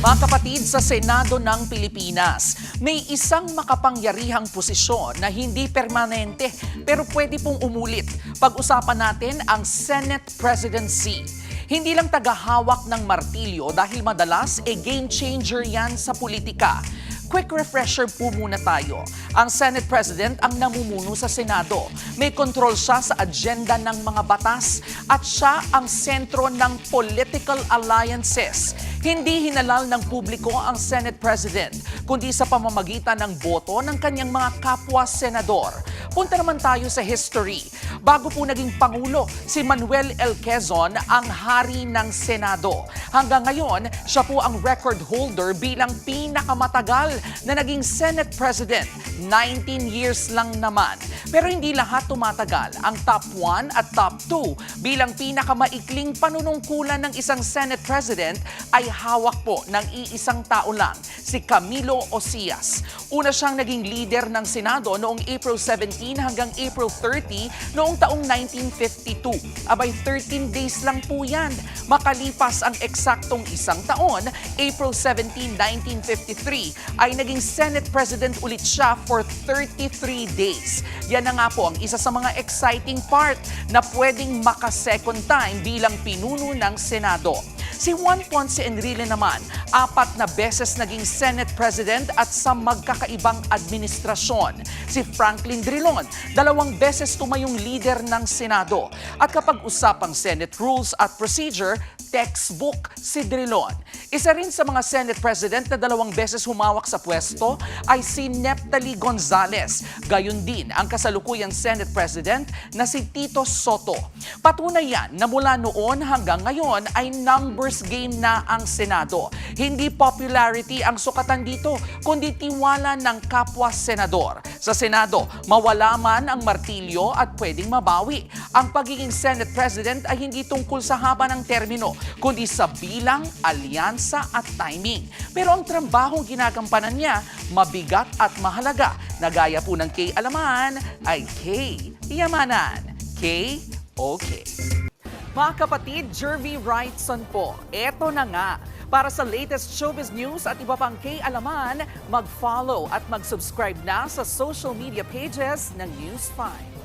Mga kapatid, sa Senado ng Pilipinas, may isang makapangyarihang posisyon na hindi permanente pero pwede pong umulit. Pag-usapan natin ang Senate Presidency. Hindi lang tagahawak ng martilyo dahil madalas game changer yan sa politika. Quick refresher po muna tayo. Ang Senate President ang namumuno sa Senado. May kontrol siya sa agenda ng mga batas at siya ang sentro ng political alliances. Hindi hinalal ng publiko ang Senate President, kundi sa pamamagitan ng boto ng kanyang mga kapwa-senador. Punta naman tayo sa history. Bago po naging Pangulo, si Manuel L. Quezon ang hari ng Senado. Hanggang ngayon, siya po ang record holder bilang pinakamatagal na naging Senate President. 19 years lang naman. Pero hindi lahat tumatagal. Ang top 1 at top 2 bilang pinakamaikling panunungkulan ng isang Senate President ay hawak po ng iisang tao lang, si Camilo Osias. Una siyang naging leader ng Senado noong April 17 hanggang April 30 noong taong 1952. Abay 13 days lang po yan. Makalipas ang eksaktong isang taon, April 17, 1953, ay naging Senate President ulit siya for 33 days. Yan na nga po ang isa sa mga exciting part na pwedeng maka-second time bilang pinuno ng Senado. Si Juan Ponce Enrile naman, 4 na beses naging Senate President at sa magkakaibang administrasyon. Si Franklin Drilon, 2 beses tumayong leader ng Senado. At kapag usapang Senate Rules at Procedure, textbook si Drilon. Isa rin sa mga Senate President na 2 beses humawak sa pwesto ay si Neptali Gonzales. Gayon din ang kasalukuyang Senate President na si Tito Soto. Patunay yan na mula noon hanggang ngayon ay numbers game na ang Senado. Hindi popularity ang sukatan dito, kundi tiwala ng kapwa-senador. Sa Senado, mawala man ang martilyo at pwedeng mabawi. Ang pagiging Senate President ay hindi tungkol sa haba ng termino, kundi sa bilang, alyansa at timing. Pero ang trabahong ginagampanan niya, mabigat at mahalaga. Nagaya po ng K. Alaman ay K. Yamanan. K. Okay. Mga kapatid, Jervy Wrightson po. Eto na nga. Para sa latest showbiz news at iba pang K-alaman, mag-follow at mag-subscribe na sa social media pages ng News 5.